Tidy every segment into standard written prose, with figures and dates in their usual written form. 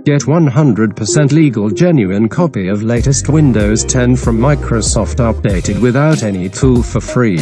Get 100% legal genuine copy of latest Windows 10 from Microsoft updated without any tool for free.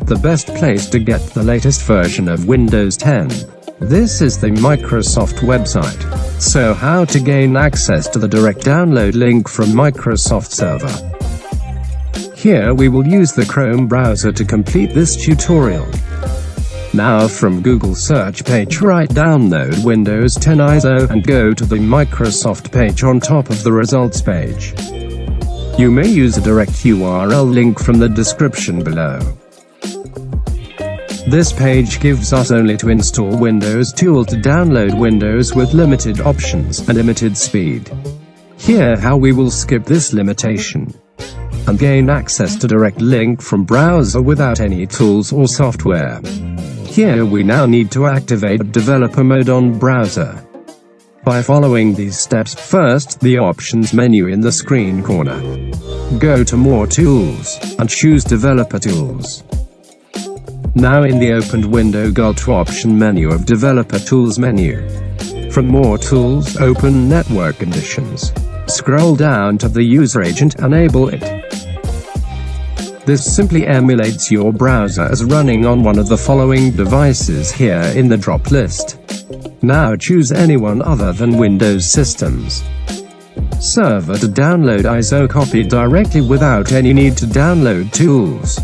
The best place to get the latest version of Windows 10. This is the Microsoft website. So how to gain access to the direct download link from Microsoft server. Here we will use the Chrome browser to complete this tutorial. Now from Google search page write download Windows 10 ISO and go to the Microsoft page on top of the results page. You may use a direct URL link from the description below. This page gives us only to install Windows tool to download Windows with limited options and limited speed. Here how we will skip this limitation and gain access to direct link from browser without any tools or software. Here we now need to activate developer mode on browser. By following these steps, first the options menu in the screen corner. Go to more tools, and choose developer tools. Now in the opened window go to option menu of developer tools menu. From more tools, open network conditions. Scroll down to the user agent, enable it. This simply emulates your browser as running on one of the following devices here in the drop list. Now choose any one other than Windows systems. Server to download ISO copy directly without any need to download tools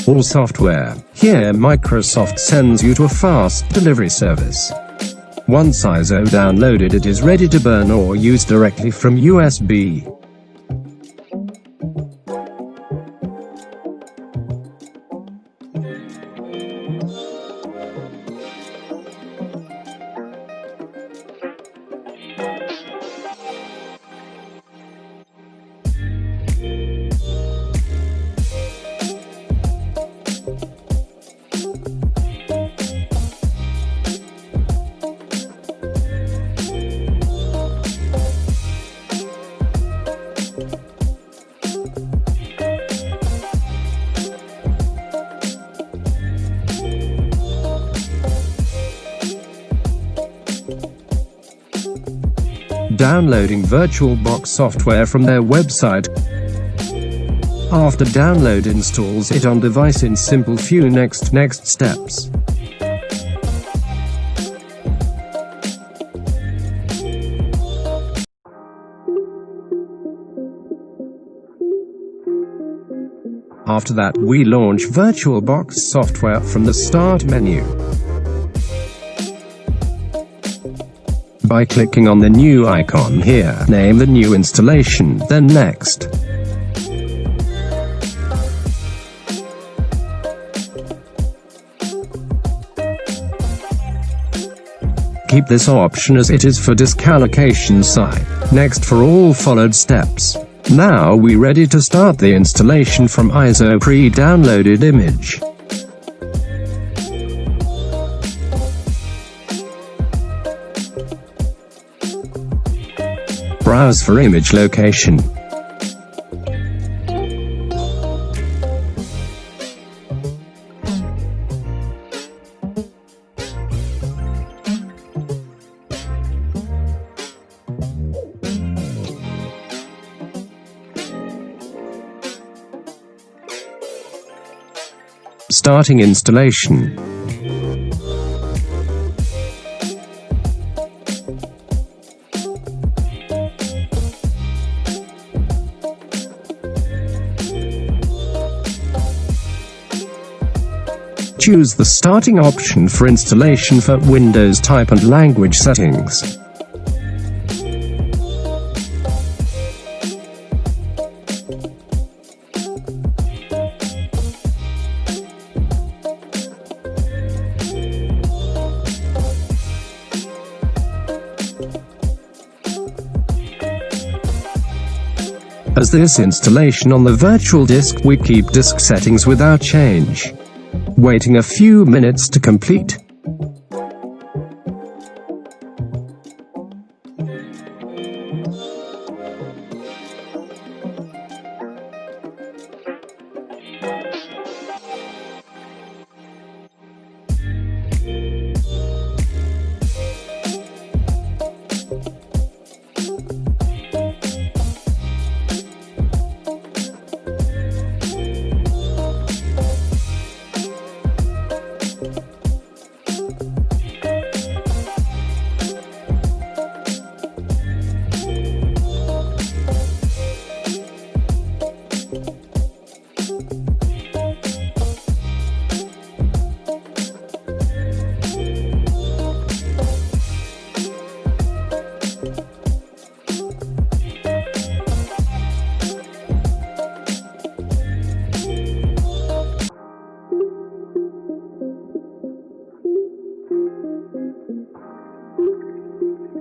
or software. Here Microsoft sends you to a fast delivery service. Once ISO downloaded, it is ready to burn or use directly from USB. Downloading VirtualBox software from their website. After download, installs it on device in simple few next steps. After that we launch VirtualBox software from the start menu. By clicking on the new icon here, name the new installation, then next. Keep this option as it is for disk allocation side. Next for all followed steps. Now we ready to start the installation from ISO pre-downloaded image. Browse for image location. Starting installation. Choose the starting option for installation for Windows type and language settings. As this installation on the virtual disk, we keep disk settings without change, waiting a few minutes to complete.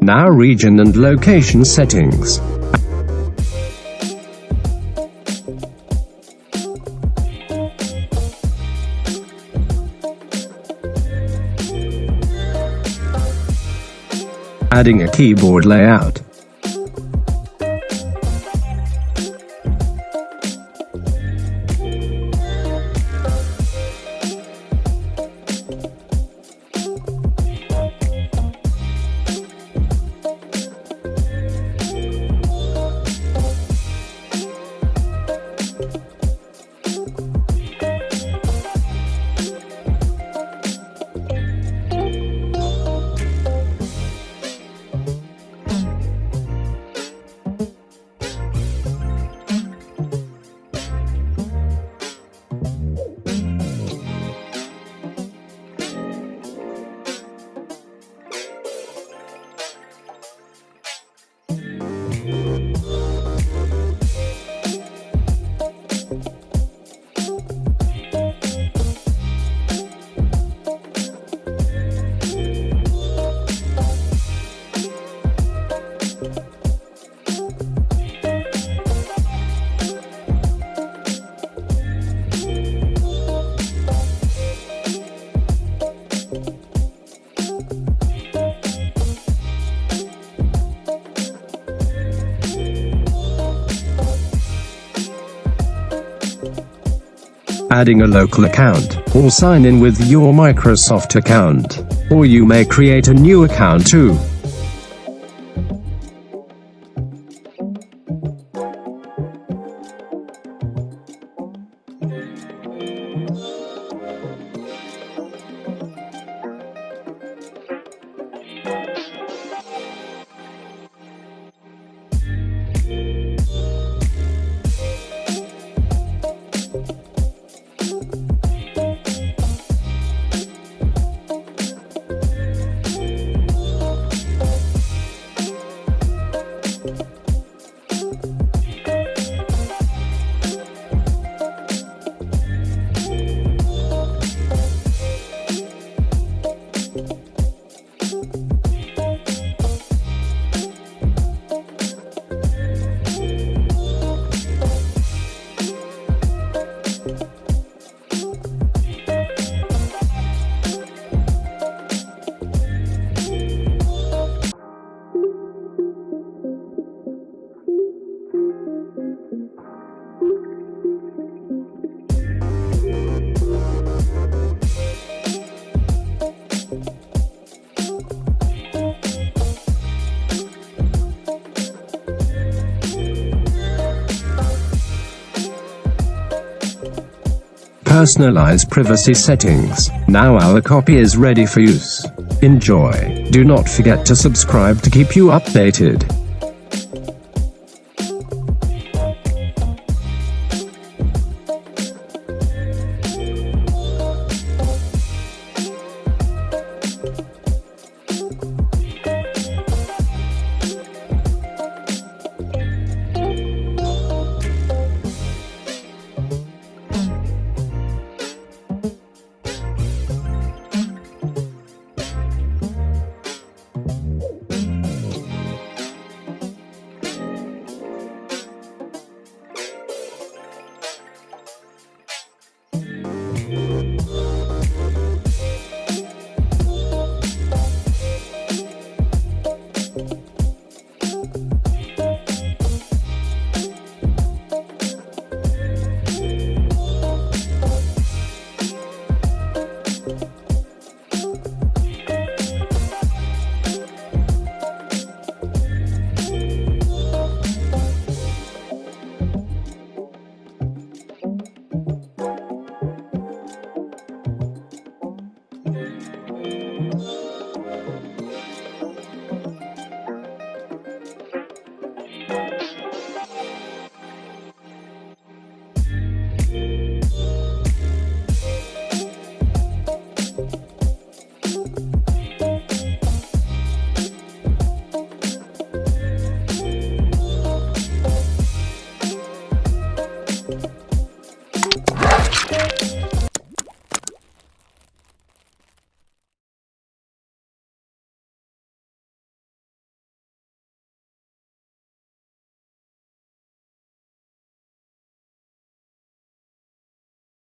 Now region and location settings. Adding a keyboard layout. Adding a local account, or sign in with your Microsoft account. Or you may create a new account too. Personalize privacy settings. Now our copy is ready for use. Enjoy. Do not forget to subscribe to keep you updated.